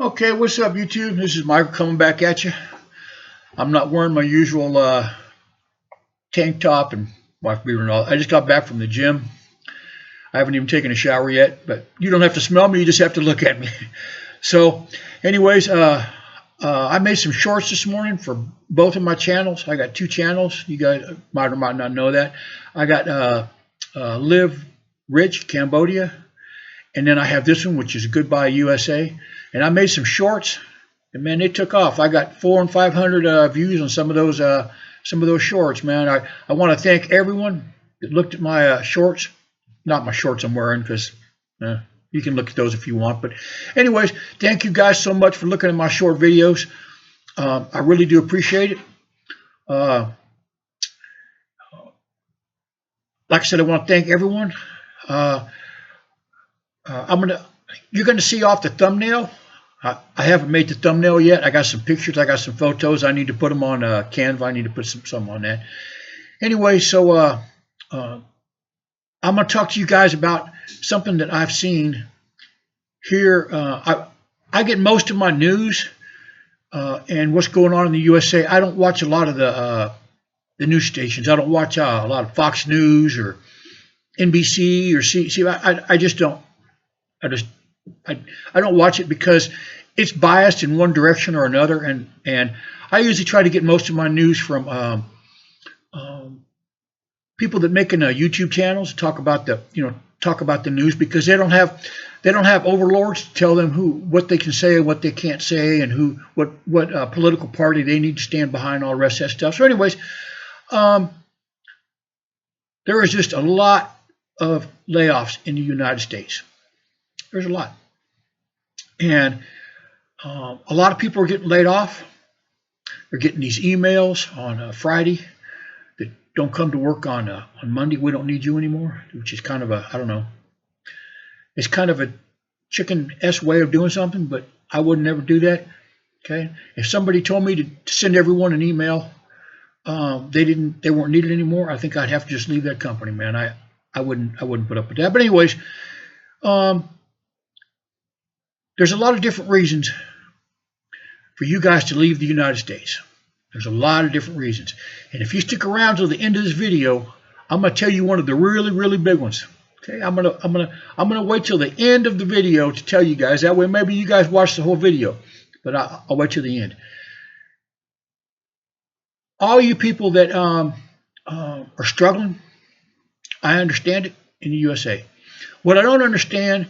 Okay, what's up, YouTube? This is Michael coming back at you. I'm not wearing my usual tank top and wife beater and all. I just got back from the gym. I haven't even taken a shower yet, but you don't have to smell me. You just have to look at me. So, anyways, I made some shorts this morning for both of my channels. I got two channels. You guys might or might not know that. I got Live.RICH Cambodia, and then I have this one, which is Goodbye USA. And I made some shorts, and man, they took off. I got 400 and 500 views on some of those shorts, man. I want to thank everyone that looked at my shorts. Not my shorts I'm wearing, because you can look at those if you want. But anyways, thank you guys so much for looking at my short videos. I really do appreciate it. Like I said, I want to thank everyone. You're gonna see off the thumbnail. I haven't made the thumbnail yet. I got some pictures. I got some photos. I need to put them on Canva. I need to put some on that. Anyway, so I'm going to talk to you guys about something that I've seen here. I get most of my news and what's going on in the USA. I don't watch a lot of the news stations. I don't watch a lot of Fox News or NBC or CBS. I just don't. I don't watch it because it's biased in one direction or another, and I usually try to get most of my news from people that making YouTube channels talk about the news, because they don't have overlords to tell them what they can say and what they can't say, and what political party they need to stand behind, all the rest of that stuff. So anyways, there is just a lot of layoffs in the United States. There's a lot. And a lot of people are getting laid off. They're getting these emails on Friday that don't come to work on Monday. We don't need you anymore, which is kind of a, I don't know. It's kind of a chicken-esque way of doing something, but I would never do that. Okay. If somebody told me to send everyone an email, they weren't needed anymore, I think I'd have to just leave that company, man. I wouldn't put up with that. But anyways, there's a lot of different reasons for you guys to leave the United States. There's a lot of different reasons. And if you stick around till the end of this video, I'm going to tell you one of the really, really big ones. Okay, I'm gonna wait till the end of the video to tell you guys. That way maybe you guys watch the whole video, but I'll wait till the end. All you people that are struggling, I understand it in the USA. What I don't understand,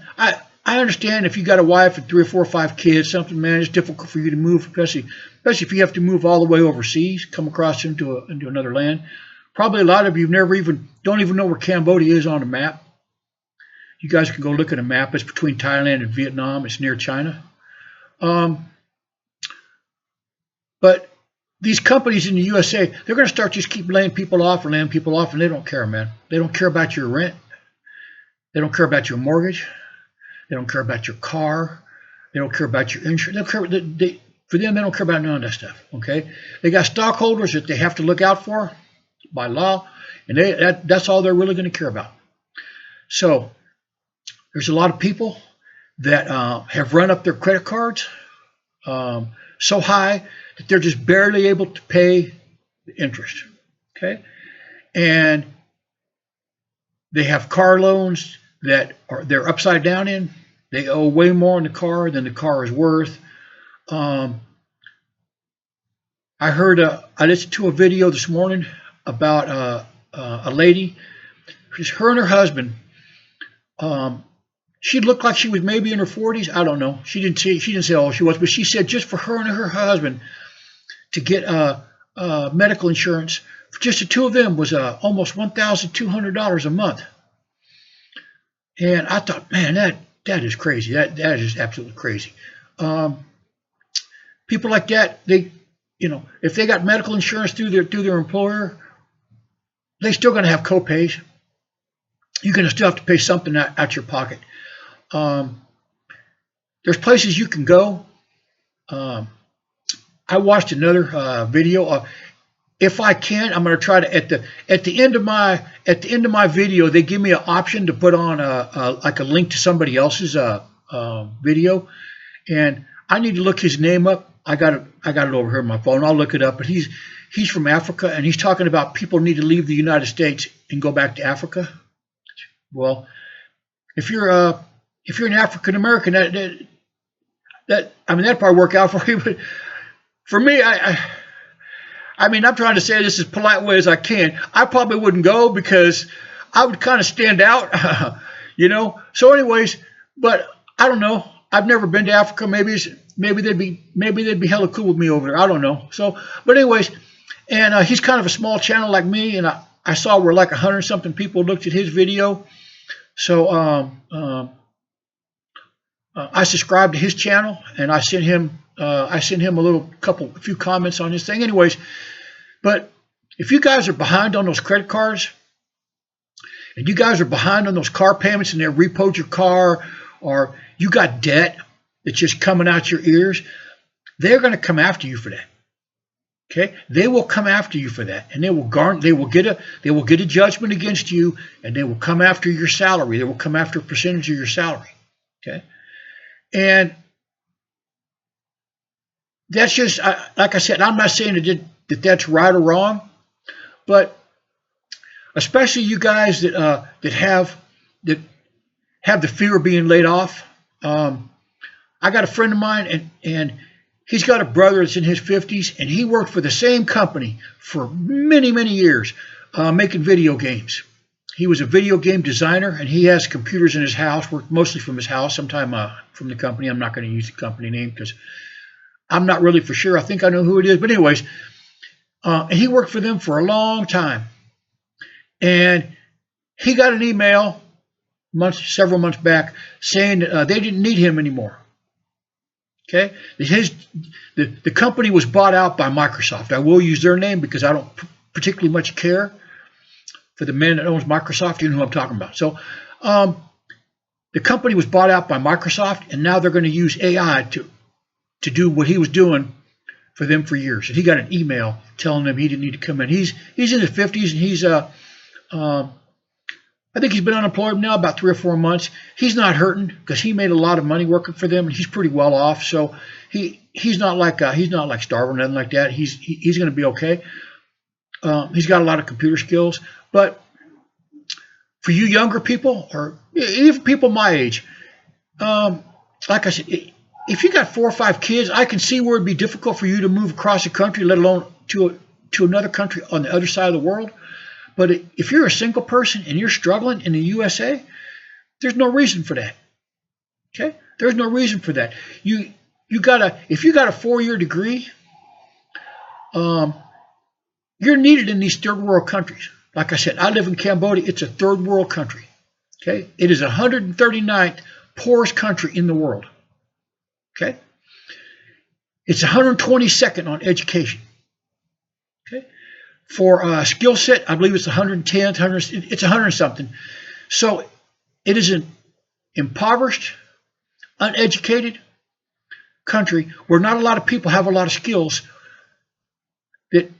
I understand if you got a wife and 3 or 4 or 5 kids, something, man, it's difficult for you to move, especially if you have to move all the way overseas, come across into another land. Probably a lot of you don't even know where Cambodia is on the map. You guys can go look at a map. It's between Thailand and Vietnam. It's near China. But these companies in the USA, they're going to start just keep laying people off, and they don't care, man. They don't care about your rent. They don't care about your mortgage. They don't care about your car. They don't care about your insurance. For them, they don't care about none of that stuff. Okay, they got stockholders that they have to look out for by law, and that's all they're really going to care about. So there's a lot of people that have run up their credit cards so high that they're just barely able to pay the interest. Okay, and they have car loans that they're upside down in. They owe way more on the car than the car is worth. I listened to a video this morning about a lady. Her and her husband. She looked like she was maybe in her 40s. I don't know. She didn't say how old she was, but she said just for her and her husband to get medical insurance, for just the two of them, was almost $1,200 a month. And I thought, man, that is crazy. That is absolutely crazy. People like that, if they got medical insurance through their employer, they're still going to have co-pays. You're going to still have to pay something out your pocket. There's places you can go. I watched another video. If I can, I'm going to try to at the end of my video, they give me an option to put on like a link to somebody else's video, and I need to look his name up. I got it over here on my phone. I'll look it up. But he's from Africa, and he's talking about people need to leave the United States and go back to Africa. Well, if you're an African American, that probably work out for you. But for me, I mean, I'm trying to say this as polite way as I can. I probably wouldn't go because I would kind of stand out, you know. So, anyways, but I don't know. I've never been to Africa. Maybe they'd be hella cool with me over there. I don't know. So, but anyways, and he's kind of a small channel like me, and I saw where like 100-something people looked at his video. So I subscribed to his channel, and I sent him a few comments on his thing. Anyways, but if you guys are behind on those credit cards, and you guys are behind on those car payments, and they repoed your car, or you got debt that's just coming out your ears, they're going to come after you for that. Okay, they will come after you for that, and they will get a judgment against you, and they will come after your salary. They will come after a percentage of your salary. Okay, and that's just like I said. I'm not saying that that's right or wrong, but especially you guys that have the fear of being laid off. I got a friend of mine, and he's got a brother that's in his 50s, and he worked for the same company for many, many years, making video games. He was a video game designer, and he has computers in his house, worked mostly from his house, sometime from the company. I'm not going to use the company name because I'm not really for sure. I think I know who it is. But anyways, and he worked for them for a long time. And he got an email several months back saying that they didn't need him anymore. Okay, the company was bought out by Microsoft. I will use their name because I don't particularly much care for the man that owns Microsoft. You know who I'm talking about. So the company was bought out by Microsoft, and now they're going to use AI to do what he was doing for them for years. And he got an email telling him he didn't need to come in. He's in his 50s, and he's I think he's been unemployed now about 3 or 4 months. He's not hurting because he made a lot of money working for them, and he's pretty well off. So he's not like starving or nothing like that. He's going to be okay. He's got a lot of computer skills. But for you younger people, or even people my age, like I said, if you got 4 or 5 kids, I can see where it'd be difficult for you to move across the country, let alone to another country on the other side of the world. But if you're a single person and you're struggling in the USA, there's no reason for that. Okay, there's no reason for that. If you got a 4-year degree, you're needed in these third world countries. Like I said, I live in Cambodia. It's a third world country. Okay, it is 139th poorest country in the world. Okay, it's 122nd on education. Okay. For skill set, I believe it's 110th, it's 100 something. So it is an impoverished, uneducated country where not a lot of people have a lot of skills that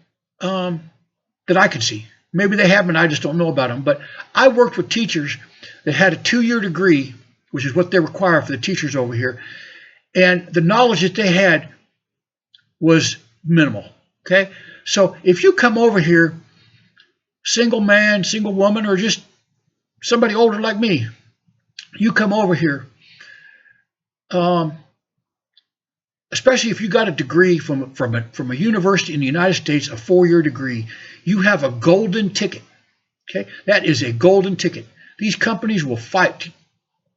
I can see. Maybe they have them, I just don't know about them. But I worked with teachers that had a 2-year degree, which is what they require for the teachers over here, and the knowledge that they had was minimal. Okay. So if you come over here, single man, single woman, or just somebody older like me, you come over here, especially if you got a degree from a university in the United States, a 4-year degree, you have a golden ticket. Okay, that is a golden ticket. These companies will fight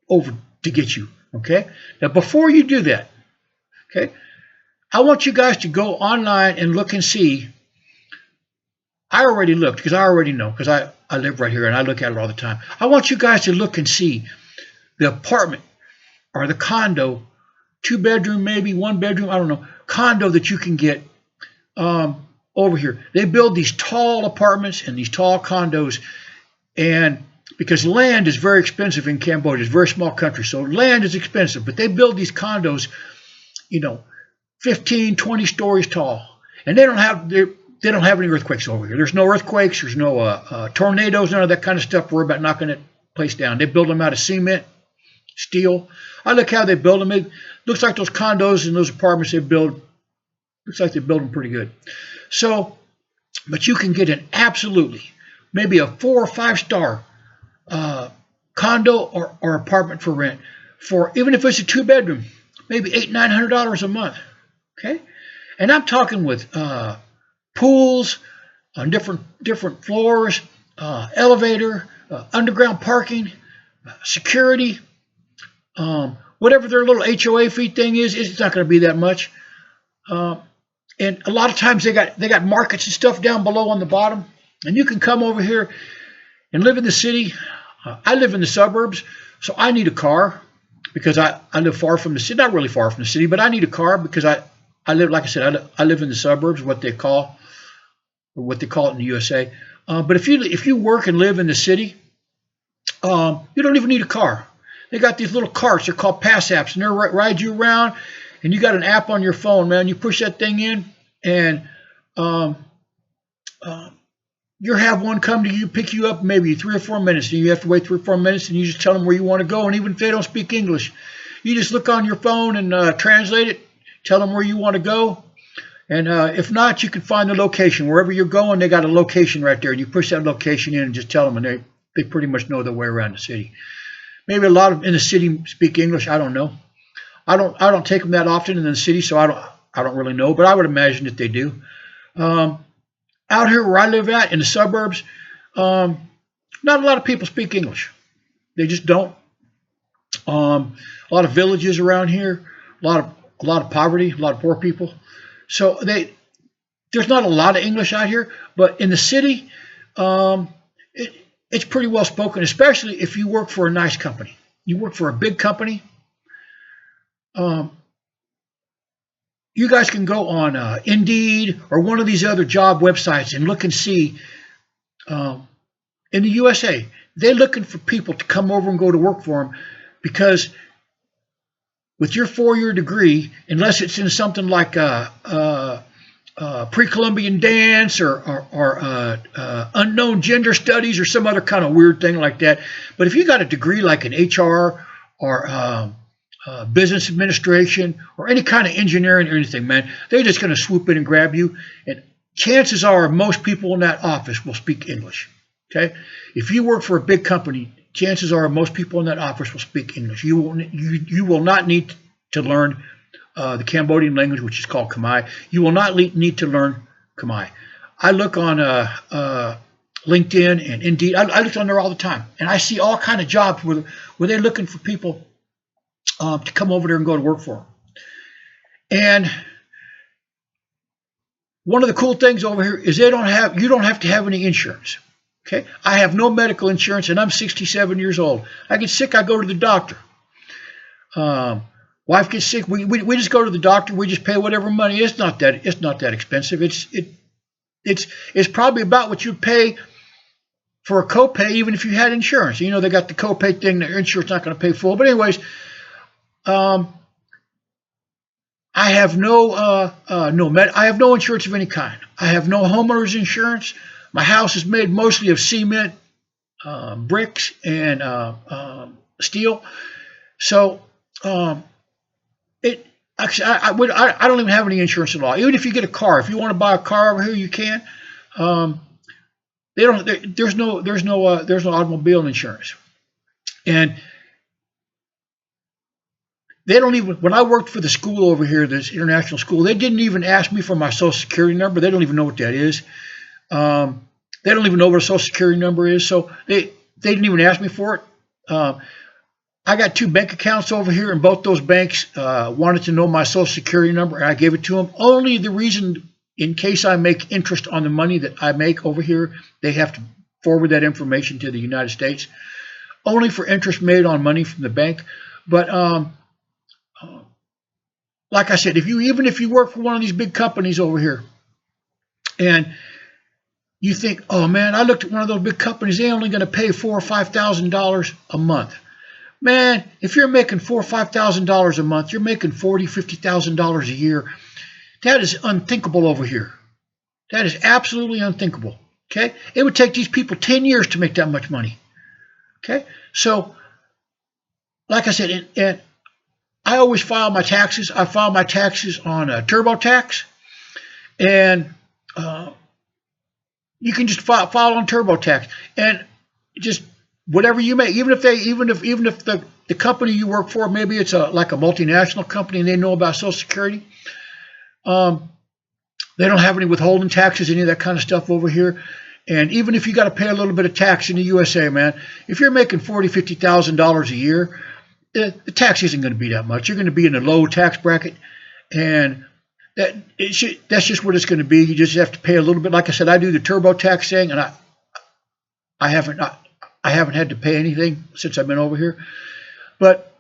over to get you. Okay, now before you do that, okay, I want you guys to go online and look and see. I already looked because I already know, because I live right here and I look at it all the time. I want you guys to look and see the apartment or the condo, 2-bedroom, maybe 1-bedroom, I don't know, condo that you can get over here. They build these tall apartments and these tall condos, and because land is very expensive in Cambodia, it's a very small country, so land is expensive, but they build these condos, 15, 20 stories tall, and they don't have any earthquakes over here. There's no earthquakes. There's no tornadoes, none of that kind of stuff. Worry about knocking that place down. They build them out of cement steel. I look how they build them. It looks like those condos and those apartments they build, looks like they build them pretty good. So, but you can get an absolutely, maybe a 4 or 5 star condo or apartment for rent for, even if it's a 2-bedroom, maybe $800-900 a month. Okay, and I'm talking with pools on different floors, elevator, underground parking, security, whatever their little HOA fee thing is, it's not going to be that much. And a lot of times they got markets and stuff down below on the bottom, and you can come over here and live in the city. I live in the suburbs, so I need a car because I live far from the city. Not really far from the city, but I need a car because I live, like I said, I live in the suburbs, what they call it in the USA. But if you work and live in the city, you don't even need a car. They got these little carts. They're called pass apps, and they'll ride you around. And you got an app on your phone, man. You push that thing in, and you have one come to you, pick you up maybe 3 or 4 minutes. And you have to wait 3 or 4 minutes, and you just tell them where you want to go. And even if they don't speak English, you just look on your phone and translate it. Tell them where you want to go. And if not, you can find the location. Wherever you're going, they got a location right there. And you push that location in and just tell them, and they pretty much know their way around the city. Maybe a lot of in the city speak English. I don't know. I don't take them that often in the city, so I don't really know. But I would imagine that they do. Out here where I live at in the suburbs, not a lot of people speak English. They just don't. A lot of villages around here, a lot of poverty, a lot of poor people. So there's not a lot of English out here, but in the city, it's pretty well spoken, especially if you work for a nice company. You work for a big company. You guys can go on Indeed or one of these other job websites and look and see. In the USA, they're looking for people to come over and go to work for them because with your 4-year degree, unless it's in something like pre-Columbian dance or unknown gender studies or some other kind of weird thing like that. But if you got a degree like in HR or business administration or any kind of engineering or anything, man, they're just going to swoop in and grab you. And chances are most people in that office will speak English. Okay, if you work for a big company, chances are most people in that office will speak English. You will not need to learn the Cambodian language, which is called Khmer. You will not need to learn Khmer. I look on LinkedIn and Indeed. I look on there all the time, and I see all kind of jobs where they're looking for people to come over there and go to work for them. And one of the cool things over here is you don't have to have any insurance. Okay, I have no medical insurance, and I'm 67 years old. I get sick, I go to the doctor. Wife gets sick, we just go to the doctor. We just pay whatever money. It's not that expensive. It's probably about what you'd pay for a copay, even if you had insurance. You know, they got the copay thing that your insurance not going to pay full. But anyways, I have no insurance of any kind. I have no homeowner's insurance. My house is made mostly of cement, bricks, and steel. So I don't even have any insurance at all. Even if you get a car, if you want to buy a car over here, you can. There's no automobile insurance, and they don't even. When I worked for the school over here, this international school, they didn't even ask me for my Social Security number. They don't even know what that is. They don't even know what a Social Security number is, so they didn't even ask me for it. I got 2 bank accounts over here, and both those banks wanted to know my Social Security number, and I gave it to them. Only the reason, in case I make interest on the money that I make over here, they have to forward that information to the United States. Only for interest made on money from the bank. But like I said, even if you work for one of these big companies over here, and you think, oh man, I looked at one of those big companies, they're only going to pay $4,000 or $5,000 a month. Man, if you're making $4,000 or $5,000 a month, you're making $40,000, $50,000 a year. That is unthinkable over here. That is absolutely unthinkable. Okay, it would take these people 10 years to make that much money. Okay, so like I said, and I always file my taxes. I file my taxes on TurboTax, and you can just file on TurboTax, and just whatever you make, even if the company you work for, maybe it's like a multinational company and they know about Social Security, they don't have any withholding taxes, any of that kind of stuff over here. And even if you got to pay a little bit of tax in the USA, man, if you're making $40,000, $50,000 a year, the tax isn't going to be that much. You're going to be in a low tax bracket, and that's just what it's going to be. You just have to pay a little bit. Like I said, I do the TurboTax thing, and I haven't had to pay anything since I've been over here. But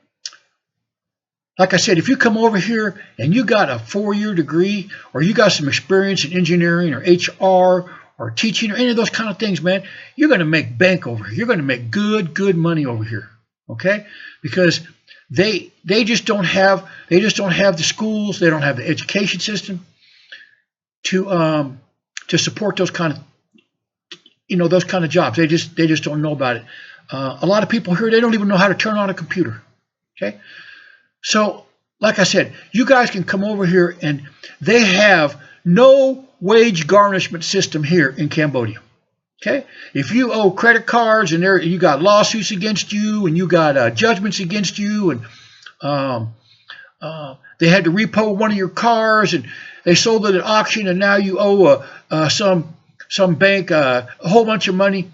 like I said, if you come over here and you got a 4-year degree, or you got some experience in engineering or HR or teaching or any of those kind of things, man, you're going to make bank over here. You're going to make good money over here, okay? Because they just don't have the schools, they don't have the education system to support those kind of those kind of jobs. They just don't know about it. A lot of people here, they don't even know how to turn on a computer, okay? So, like I said, you guys can come over here, and they have no wage garnishment system here in Cambodia. Okay, if you owe credit cards and you got lawsuits against you, and you got judgments against you, and they had to repo one of your cars, and they sold it at auction, and now you owe some bank a whole bunch of money.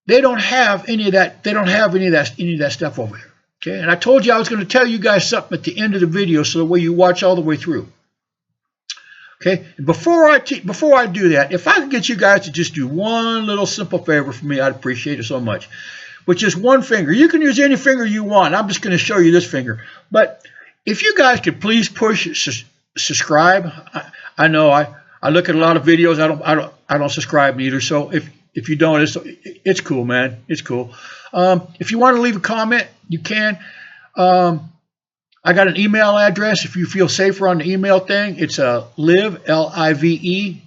They don't have any of that. They don't have any of that stuff over here. Okay, and I told you I was going to tell you guys something at the end of the video, so that way you watch all the way through. Okay, before I do that, if I could get you guys to just do one little simple favor for me, I'd appreciate it so much. Which is one finger. You can use any finger you want. I'm just going to show you this finger. But if you guys could please push subscribe. I know I look at a lot of videos. I don't subscribe either. So if you don't, it's cool, man. It's cool. If you want to leave a comment, you can. I got an email address. If you feel safer on the email thing, it's live, L-I-V-E,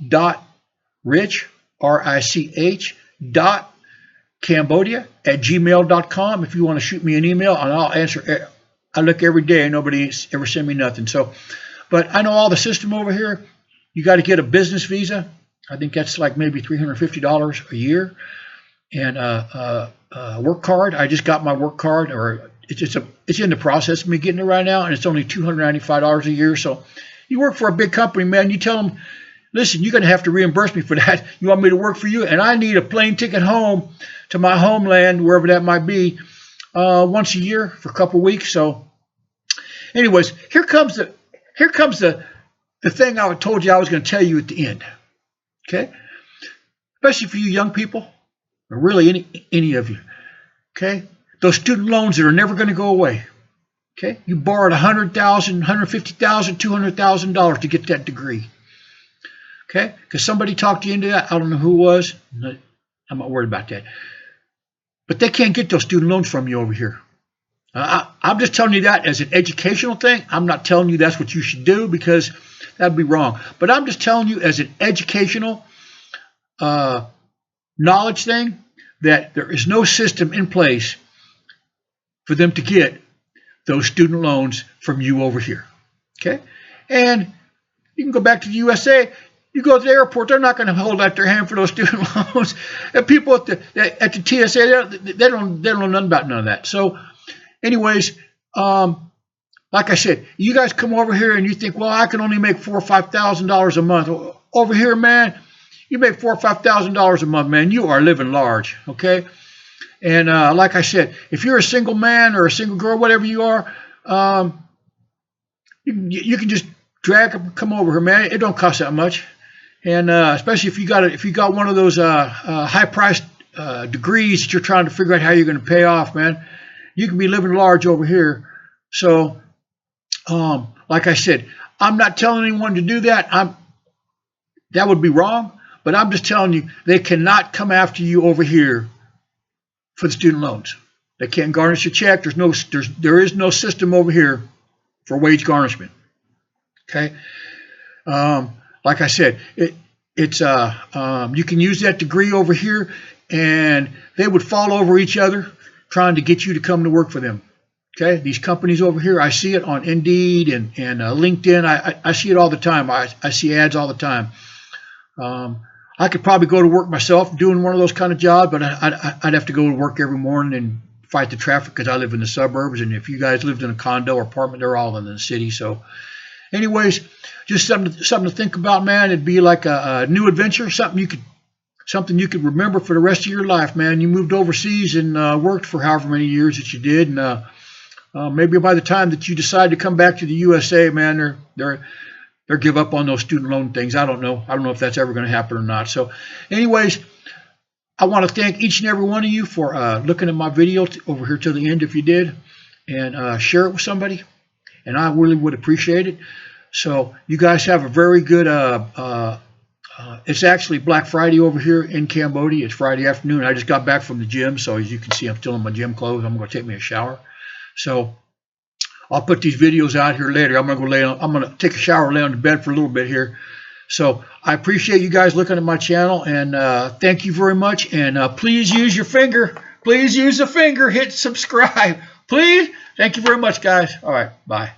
.rich, R-I-C-H, .cambodia @gmail.com. If you want to shoot me an email, and I'll answer. I look every day, and nobody ever send me nothing. So, but I know all the system over here. You got to get a business visa. I think that's like maybe $350 a year. And work card. I just got my work card, or it's in the process of me getting it right now, and it's only $295 a year. So you work for a big company, man. You tell them, listen, you're going to have to reimburse me for that. You want me to work for you, and I need a plane ticket home to my homeland, wherever that might be, once a year for a couple of weeks. So, anyways, here comes the thing I told you I was going to tell you at the end. Okay, especially for you young people, or really any of you. Okay. Those student loans that are never going to go away. Okay, you borrowed $100,000, $150,000, $200,000 to get that degree. Okay, because somebody talked you into that. I don't know who it was. I'm not worried about that. But they can't get those student loans from you over here. I'm just telling you that as an educational thing. I'm not telling you that's what you should do, because that'd be wrong. But I'm just telling you as an educational knowledge thing, that there is no system in place for them to get those student loans from you over here. Okay? And you can go back to the USA. You go to the airport, they're not going to hold out their hand for those student loans. And people at the TSA, they don't know nothing about none of that. So anyways, like I said, you guys come over here and you think, well, I can only make $4,000 or $5,000 a month. Over here, man, you make $4,000 or $5,000 a month, man. You are living large, okay? And like I said, if you're a single man or a single girl, whatever you are, you can just come over here, man. It don't cost that much, and especially if you got one of those high-priced degrees that you're trying to figure out how you're going to pay off, man. You can be living large over here. So, like I said, I'm not telling anyone to do that. That would be wrong. But I'm just telling you, they cannot come after you over here for the student loans. They can't garnish a check. There is no system over here for wage garnishment. Okay. Like I said, it's you can use that degree over here, and they would fall over each other trying to get you to come to work for them. Okay, these companies over here, I see it on Indeed and LinkedIn. I see it all the time. I see ads all the time. I could probably go to work myself doing one of those kind of jobs, but I'd have to go to work every morning and fight the traffic because I live in the suburbs. And if you guys lived in a condo or apartment, they're all in the city. So anyways, just something to think about, man. It'd be like a new adventure, something you could remember for the rest of your life, man. You moved overseas and worked for however many years that you did, and maybe by the time that you decide to come back to the USA, man, they're give up on those student loan things. I don't know if that's ever going to happen or not. So anyways, I want to thank each and every one of you for looking at my video over here to the end if you did, and share it with somebody, and I really would appreciate it. So you guys have a very good it's actually Black Friday over here in Cambodia. It's Friday afternoon. I just got back from the gym, so as you can see, I'm still in my gym clothes. I'm going to take me a shower. So I'll put these videos out here later. I'm going to take a shower, lay on the bed for a little bit here. So I appreciate you guys looking at my channel, and thank you very much. And please use your finger. Please use the finger. Hit subscribe. Please. Thank you very much, guys. All right. Bye.